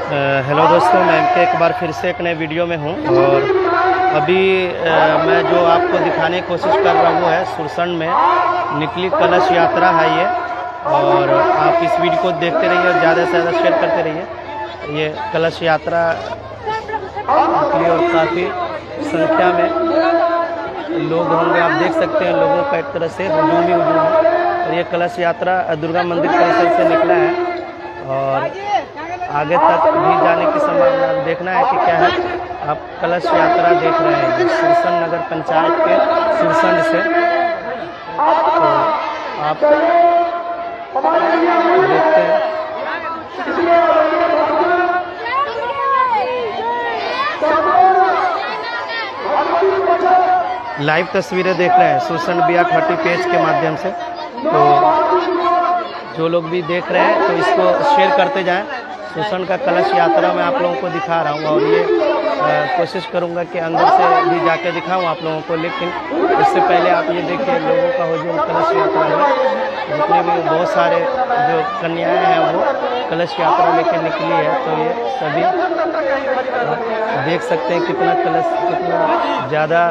Hello दोस्तों, मैं एक बार फिर से एक नए वीडियो में हूँ। और अभी मैं जो आपको दिखाने की कोशिश कर रहा हूँ वो है सुरसंड में निकली कलश यात्रा है ये। और आप इस वीडियो को देखते रहिए और ज़्यादा से ज़्यादा शेयर करते रहिए। ये कलश यात्रा निकली और काफ़ी संख्या में लोग होंगे, आप देख सकते हैं। लोगों का एक तरह से हुजूम ही हुजूम है। और ये कलश यात्रा दुर्गा मंदिर परिसर से निकला है और आगे तक भी जाने की संभावना देखना है कि क्या है। आप कलश यात्रा देख रहे हैं सुरसंड नगर पंचायत के सुरसंड से। तो आप देखते हैं लाइव तस्वीरें देख रहे हैं सुरसंड BR30 पेज के माध्यम से। तो जो लोग भी देख रहे हैं तो इसको शेयर करते जाएं। सुरसंड का कलश यात्रा मैं आप लोगों को दिखा रहा हूँ और ये कोशिश करूँगा कि अंदर से भी जाके दिखाऊँ आप लोगों को। लेकिन इससे पहले आप ये देखिए लोगों का हुजूम कलश यात्रा में। जितने भी बहुत सारे जो कन्याएं हैं वो कलश यात्रा लेकर निकली है। तो ये सभी देख सकते हैं कितना ज़्यादा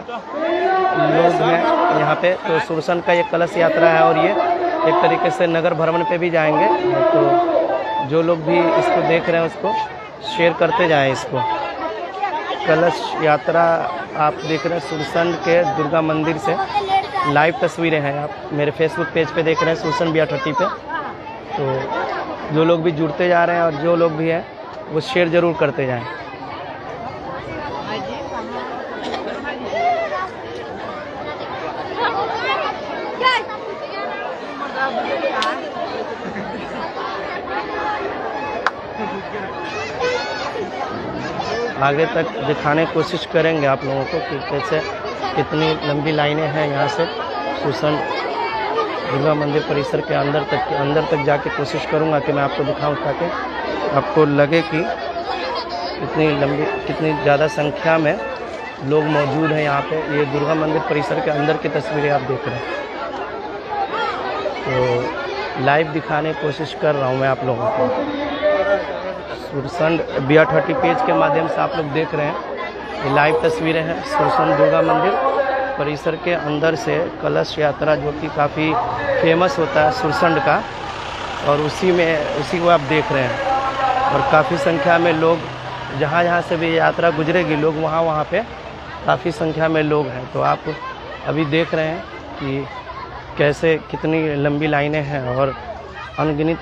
लोग हैं यहाँ पे। तो सुरसंड का ये कलश यात्रा है और ये एक तरीके से नगर भ्रमण पे भी जाएंगे। तो जो लोग भी इसको देख रहे हैं उसको शेयर करते जाएं इसको। कलश यात्रा आप देख रहे हैं सुरसंड के दुर्गा मंदिर से। लाइव तस्वीरें हैं, आप मेरे फेसबुक पेज पे देख रहे हैं सुरसंड BR30 पे। तो जो लोग भी जुड़ते जा रहे हैं और जो लोग भी हैं वो शेयर ज़रूर करते जाएं। आगे तक दिखाने की कोशिश करेंगे आप लोगों को कि कैसे कितनी लंबी लाइनें हैं यहाँ से सुरसंड दुर्गा मंदिर परिसर के अंदर तक जाके कोशिश करूँगा कि मैं आपको दिखाऊं ताकि आपको लगे कि कितनी ज़्यादा संख्या में लोग मौजूद हैं यहाँ पे। ये दुर्गा मंदिर परिसर के अंदर की तस्वीरें आप देख रहे हैं। तो लाइव दिखाने की कोशिश कर रहा हूँ मैं आप लोगों को। सुरसंड BR30 पेज के माध्यम से आप लोग देख रहे हैं ये लाइव तस्वीरें हैं सुरसंड दुर्गा मंदिर परिसर के अंदर से कलश यात्रा, जो कि काफ़ी फेमस होता है सुरसंड का। और उसी को आप देख रहे हैं। और काफ़ी संख्या में लोग जहाँ से भी यात्रा गुजरेगी लोग वहाँ पे काफ़ी संख्या में लोग हैं। तो आप अभी देख रहे हैं कि कैसे कितनी लंबी लाइनें हैं और अनगिनत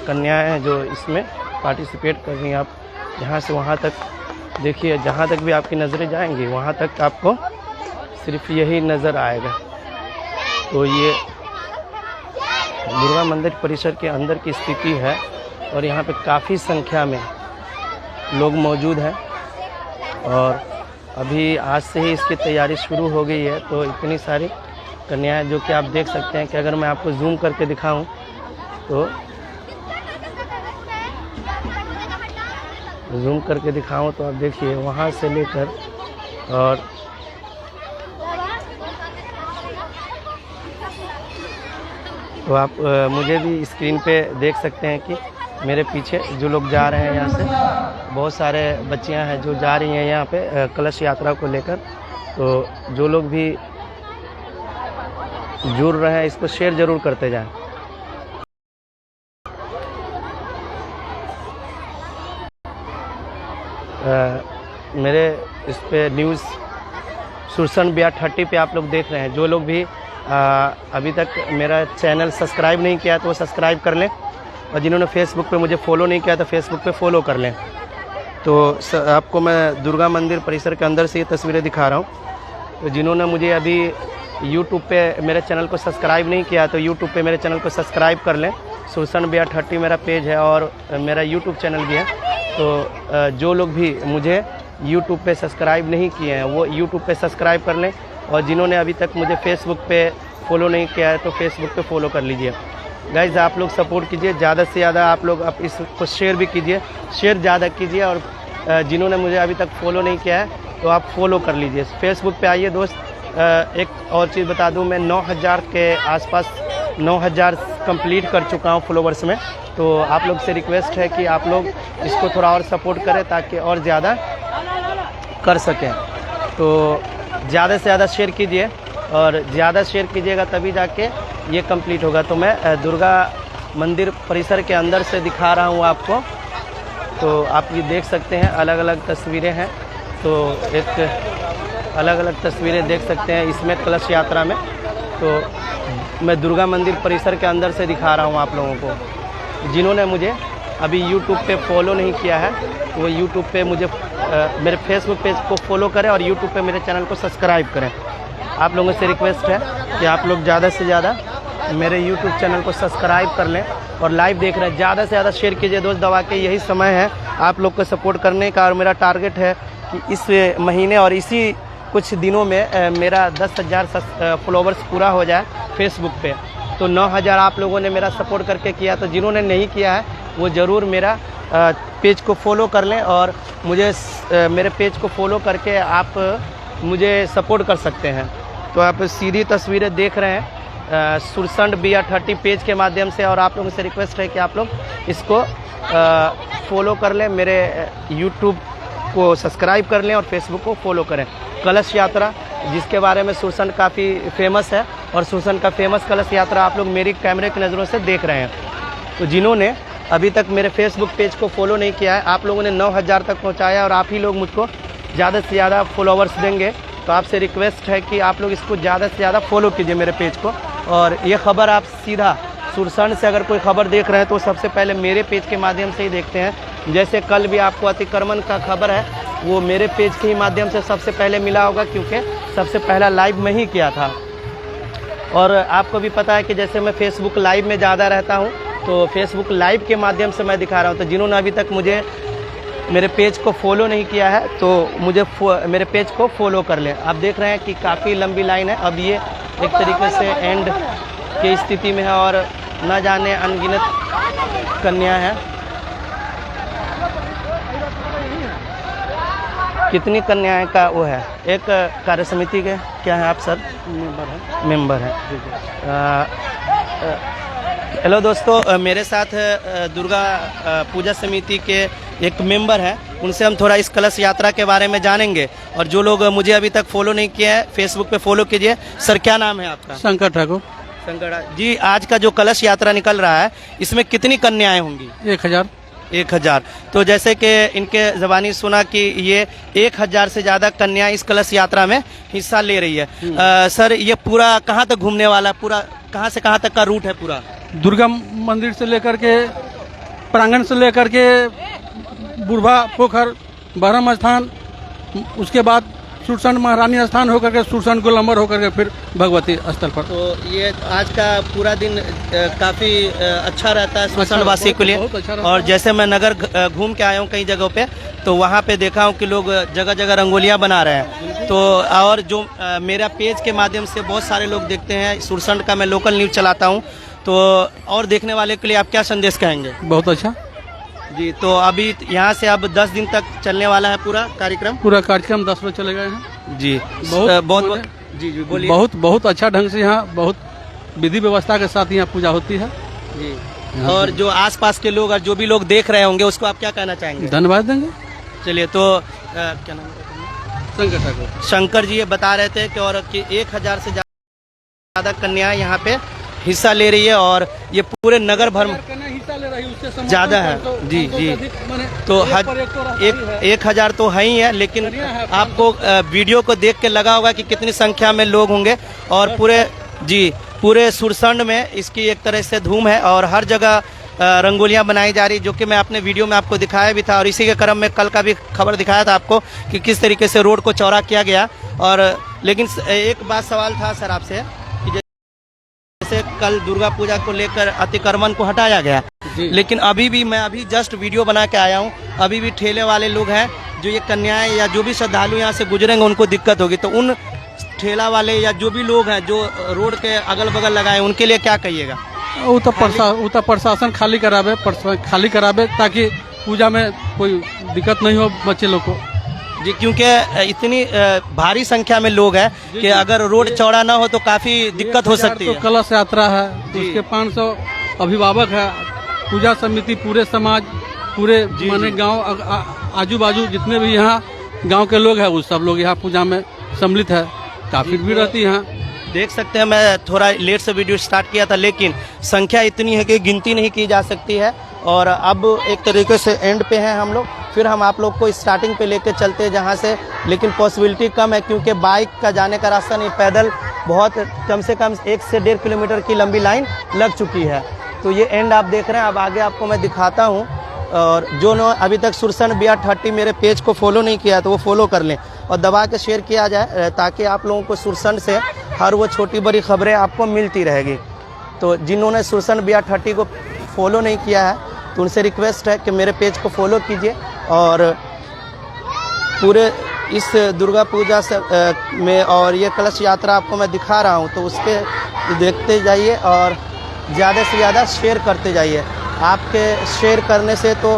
कन्याएं हैं जो इसमें पार्टिसिपेट कर रही हैं। आप यहाँ से वहाँ तक देखिए, जहाँ तक भी आपकी नज़रें जाएंगी वहाँ तक आपको सिर्फ यही नज़र आएगा। तो ये दुर्गा मंदिर परिसर के अंदर की स्थिति है और यहाँ पे काफ़ी संख्या में लोग मौजूद हैं। और अभी आज से ही इसकी तैयारी शुरू हो गई है। तो इतनी सारी कन्याएं जो कि आप देख सकते हैं कि अगर मैं आपको जूम करके दिखाऊं तो आप देखिए वहाँ से लेकर और तो आप मुझे भी स्क्रीन पे देख सकते हैं कि मेरे पीछे जो लोग जा रहे हैं यहाँ से बहुत सारे बच्चियाँ हैं जो जा रही हैं यहाँ पे कलश यात्रा को लेकर। तो जो लोग भी जुड़ रहे हैं इसको शेयर ज़रूर करते जाएं। मेरे इस पे न्यूज़ सुरसंड BR30 पे आप लोग देख रहे हैं। जो लोग भी अभी तक मेरा चैनल सब्सक्राइब नहीं किया तो वो सब्सक्राइब कर लें। और जिन्होंने फेसबुक पे मुझे फॉलो नहीं किया तो फेसबुक पे फॉलो कर लें। तो आपको मैं दुर्गा मंदिर परिसर के अंदर से ये तस्वीरें दिखा रहा हूँ। तो जिन्होंने मुझे अभी यूट्यूब पे मेरे चैनल को सब्सक्राइब नहीं किया तो यूट्यूब पे मेरे चैनल को सब्सक्राइब कर लें। सुरसंड BR30 मेरा पेज है और मेरा यूट्यूब चैनल भी है। तो जो लोग भी मुझे यूट्यूब पे सब्सक्राइब नहीं किए हैं वो यूट्यूब पे सब्सक्राइब कर लें। और जिन्होंने अभी तक मुझे फेसबुक पे फॉलो नहीं किया है तो फेसबुक पे फॉलो कर लीजिए। गाइज आप लोग सपोर्ट कीजिए, ज़्यादा से ज़्यादा आप लोग आप इसको शेयर भी कीजिए, शेयर ज़्यादा कीजिए। और जिन्होंने मुझे अभी तक फॉलो नहीं किया है तो आप फॉलो कर लीजिए। फेसबुक पे आइए दोस्त। एक और चीज़ बता दूं, मैं 9000 के आसपास 9000 कंप्लीट कर चुका हूँ फॉलोवर्स में। तो आप लोग से रिक्वेस्ट है कि आप लोग इसको थोड़ा और सपोर्ट करें ताकि और ज़्यादा कर सकें। तो ज़्यादा से ज़्यादा शेयर कीजिए और ज़्यादा शेयर कीजिएगा तभी जाके ये कंप्लीट होगा। तो मैं दुर्गा मंदिर परिसर के अंदर से दिखा रहा हूँ आपको। तो आप ये देख सकते हैं अलग अलग तस्वीरें हैं। तो एक अलग अलग तस्वीरें देख सकते हैं इसमें कलश यात्रा में। तो मैं दुर्गा मंदिर परिसर के अंदर से दिखा रहा हूँ आप लोगों को। जिन्होंने मुझे अभी YouTube पे फॉलो नहीं किया है वो YouTube पे मुझे मेरे फेसबुक पेज को फॉलो करें और YouTube पे मेरे चैनल को सब्सक्राइब करें। आप लोगों से रिक्वेस्ट है कि आप लोग ज़्यादा से ज़्यादा मेरे YouTube चैनल को सब्सक्राइब कर लें और लाइव देख रहे हैं ज़्यादा से ज़्यादा शेयर कीजिए दोस्त दबा के। यही समय है आप लोग को सपोर्ट करने का और मेरा टारगेट है कि इस महीने और इसी कुछ दिनों में मेरा 10,000 फॉलोवर्स पूरा हो जाए फेसबुक पे। तो 9,000 आप लोगों ने मेरा सपोर्ट करके किया। तो जिन्होंने नहीं किया है वो ज़रूर मेरा पेज को फॉलो कर लें और मुझे मेरे पेज को फॉलो करके आप मुझे सपोर्ट कर सकते हैं। तो आप सीधी तस्वीरें देख रहे हैं सुरसंड BR30 पेज के माध्यम से। और आप लोगों से रिक्वेस्ट है कि आप लोग इसको फॉलो कर लें, मेरे YouTube को सब्सक्राइब कर लें और फेसबुक को फॉलो करें। कलश यात्रा जिसके बारे में सुरसंड काफ़ी फेमस है और सुरसंड का फेमस कलश यात्रा आप लोग मेरी कैमरे की नज़रों से देख रहे हैं। तो जिन्होंने अभी तक मेरे फेसबुक पेज को फॉलो नहीं किया है आप लोगों ने 9,000 तक पहुंचाया और आप ही लोग मुझको ज़्यादा से ज़्यादा फॉलोवर्स देंगे। तो आपसे रिक्वेस्ट है कि आप लोग इसको ज़्यादा से ज़्यादा फॉलो कीजिए मेरे पेज को। और ये खबर आप सीधा सुरसंड से अगर कोई खबर देख रहे हैं तो सबसे पहले मेरे पेज के माध्यम से ही देखते हैं। जैसे कल भी आपको अतिक्रमण का खबर है वो मेरे पेज के ही माध्यम से सबसे पहले मिला होगा क्योंकि सबसे पहला लाइव में ही किया था। और आपको भी पता है कि जैसे मैं फेसबुक लाइव में ज़्यादा रहता हूँ तो फेसबुक लाइव के माध्यम से मैं दिखा रहा हूँ। तो जिन्होंने अभी तक मुझे मेरे पेज को फॉलो नहीं किया है तो मुझे मेरे पेज को फॉलो कर लें। आप देख रहे हैं कि काफ़ी लंबी लाइन है। अब ये एक तरीके से एंड की स्थिति में है और न जाने अनगिनत कन्या है। कितनी कन्याएं का वो है। एक कार्य समिति के क्या है आप सर? मेंबर है। हेलो दोस्तों, मेरे साथ दुर्गा पूजा समिति के एक मेंबर हैं। उनसे हम थोड़ा इस कलश यात्रा के बारे में जानेंगे। और जो लोग मुझे अभी तक फॉलो नहीं किया है फेसबुक पे फॉलो कीजिए। सर क्या नाम है आपका? शंकर ठाकुर। शंकर जी, आज का जो कलश यात्रा निकल रहा है इसमें कितनी कन्याएं होंगी? 1,000। तो जैसे कि इनके ज़बानी सुना कि ये 1,000 से ज़्यादा कन्याएं इस कलश यात्रा में हिस्सा ले रही है। सर ये पूरा कहाँ तक घूमने वाला, पूरा कहाँ से कहाँ तक का रूट है? पूरा दुर्गा मंदिर से लेकर के प्रांगण से लेकर के बुढ़वा पोखर बरहम स्थान, उसके बाद सुरसंड महारानी स्थान होकर के सुरसंड गोलंबर होकर के फिर भगवती स्थल पर। तो ये आज का पूरा दिन काफ़ी अच्छा रहता है सुरसंड वासी के लिए। अच्छा और जैसे मैं नगर घूम के आया हूँ कई जगहों पे तो वहाँ पे देखा हूँ कि लोग जगह जगह रंगोलियाँ बना रहे हैं। तो और जो मेरा पेज के माध्यम से बहुत सारे लोग देखते हैं, सुरसंड का मैं लोकल न्यूज़ चलाता हूँ। तो और देखने वाले के लिए आप क्या संदेश कहेंगे? बहुत अच्छा जी। तो अभी यहाँ से अब 10 दिन तक चलने वाला है पूरा कार्यक्रम? पूरा कार्यक्रम 10 बजे चले गए हैं जी। बहुत जी बोलिए। बहुत अच्छा ढंग से यहाँ बहुत विधि व्यवस्था के साथ यहाँ पूजा होती है जी। और जो आसपास के लोग और जो भी लोग देख रहे होंगे उसको आप क्या कहना चाहेंगे? धन्यवाद देंगे। चलिए तो क्या नाम है? शंकर ठाकुर। शंकर जी ये बता रहे थे कि 1,000 से ज़्यादा कन्याएं यहाँ पे हिस्सा ले रही है और ये पूरे नगर भर में ज़्यादा है। जी जी। तो 1,000 तो है ही है, लेकिन आपको वीडियो को देख के लगा होगा कि कितनी संख्या में लोग होंगे। और पूरे सुरसंड में इसकी एक तरह से धूम है और हर जगह रंगोलियां बनाई जा रही, जो कि मैं अपने वीडियो में आपको दिखाया भी था। और इसी के क्रम में कल का भी खबर दिखाया था आपको कि किस तरीके से रोड को चौड़ा किया गया। और लेकिन एक बात सवाल था सर आपसे कि जैसे कल दुर्गा पूजा को लेकर अतिक्रमण को हटाया गया, लेकिन अभी भी मैं जस्ट वीडियो बना के आया हूँ, अभी भी ठेले वाले लोग हैं जो ये कन्याएं या जो भी श्रद्धालु यहाँ से गुजरेंगे उनको दिक्कत होगी। तो उन ठेला वाले या जो भी लोग हैं जो रोड के अगल बगल लगाए उनके लिए क्या कहिएगा? वो तो प्रशासन खाली करावे ताकि पूजा में कोई दिक्कत नहीं हो बच्चे लोग को जी, क्योंकि इतनी भारी संख्या में लोग हैं कि अगर रोड चौड़ा ना हो तो काफी दिक्कत हो सकती है। तो कलश यात्रा है, उसके अभिभावक है, पूजा समिति, पूरे समाज, पूरे माने गांव आजू बाजू जितने भी यहाँ गांव के लोग हैं वो सब लोग यहाँ पूजा में सम्मिलित है। काफी भीड़ रहती है यहाँ। देख सकते हैं, मैं थोड़ा लेट से वीडियो स्टार्ट किया था, लेकिन संख्या इतनी है कि गिनती नहीं की जा सकती है। और अब एक तरीके से एंड पे हैं हम लोग, फिर हम आप लोग को स्टार्टिंग पे लेके चलते हैं जहाँ से, लेकिन पॉसिबिलिटी कम है क्योंकि बाइक का जाने का रास्ता नहीं, पैदल बहुत कम से कम 1 से 1.5 किलोमीटर की लंबी लाइन लग चुकी है। तो ये एंड आप देख रहे हैं। अब आगे आपको मैं दिखाता हूँ। और जो लोग अभी तक सुरसन बिया 30 मेरे पेज को फॉलो नहीं किया तो वो फॉलो कर लें और दबा के शेयर किया जाए, ताकि आप लोगों को सुरसन से हर वो छोटी बड़ी खबरें आपको मिलती रहेगी। तो जिन्होंने सुरसन बिया 30 को फॉलो नहीं किया है तो उनसे रिक्वेस्ट है कि मेरे पेज को फॉलो कीजिए और पूरे इस दुर्गा पूजा से में और ये कलश यात्रा आपको मैं दिखा रहा हूँ, तो उसके देखते जाइए और ज़्यादा से ज़्यादा शेयर करते जाइए। आपके शेयर करने से तो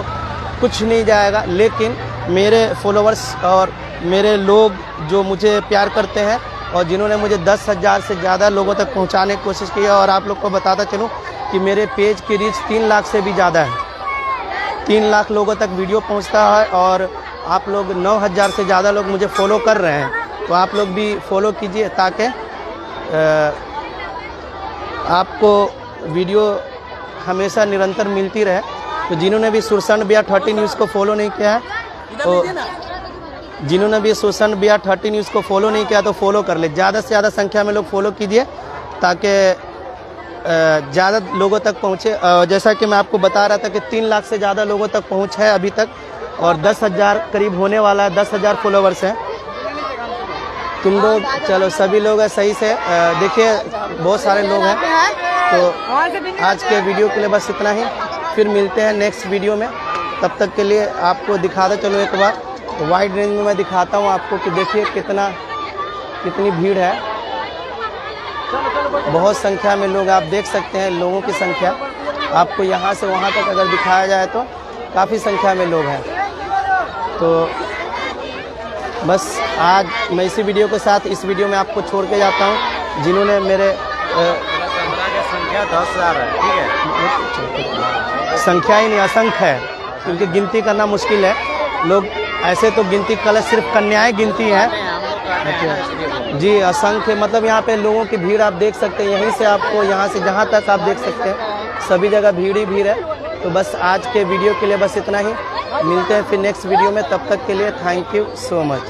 कुछ नहीं जाएगा, लेकिन मेरे फॉलोअर्स और मेरे लोग जो मुझे प्यार करते हैं और जिन्होंने मुझे 10,000 से ज़्यादा लोगों तक पहुंचाने की कोशिश की है, और आप लोग को बताता चलूं कि मेरे पेज की रीच 3 लाख से भी ज़्यादा है। 3 लाख लोगों तक वीडियो पहुंचता है और आप लोग 9,000 से ज़्यादा लोग मुझे फॉलो कर रहे हैं। तो आप लोग भी फॉलो कीजिए ताकि आपको वीडियो हमेशा निरंतर मिलती रहे। तो जिन्होंने भी सुरसन बिया 30 न्यूज़ को फॉलो नहीं किया है, तो जिन्होंने भी सुरसन बिया 30 न्यूज़ को फॉलो नहीं किया तो फॉलो कर ले। ज़्यादा से ज़्यादा संख्या में लोग फॉलो कीजिए ताकि ज़्यादा लोगों तक पहुँचे। जैसा कि मैं आपको बता रहा था कि 3 लाख से ज़्यादा लोगों तक पहुँच है अभी तक, और 10,000 करीब होने वाला है, 10,000 फॉलोवर्स हैं। तुम लोग चलो सभी लोग हैं सही से, देखिए बहुत सारे लोग हैं। तो आज के वीडियो के लिए बस इतना ही, फिर मिलते हैं नेक्स्ट वीडियो में। तब तक के लिए आपको दिखाता चलो एक बार वाइड रेंज में मैं दिखाता हूँ आपको कि देखिए कितनी भीड़ है। बहुत संख्या में लोग, आप देख सकते हैं लोगों की संख्या। आपको यहाँ से वहाँ तक अगर दिखाया जाए तो काफ़ी संख्या में लोग हैं। तो बस आज मैं इसी वीडियो के साथ इस वीडियो में आपको छोड़ के जाता हूँ। जिन्होंने मेरे संख्या 10,000 है, ठीक है, संख्या ही नहीं असंख्य है, क्योंकि गिनती करना मुश्किल है। लोग ऐसे तो गिनती कलश सिर्फ कन्याएं गिनती हैं जी, असंख्य मतलब यहाँ पे लोगों की भीड़ आप देख सकते हैं। यहीं से आपको यहाँ से जहाँ तक आप देख सकते हैं सभी जगह भीड़ ही भीड़ है। तो बस आज के वीडियो के लिए बस इतना ही, मिलते हैं फिर नेक्स्ट वीडियो में। तब तक के लिए थैंक यू सो मच।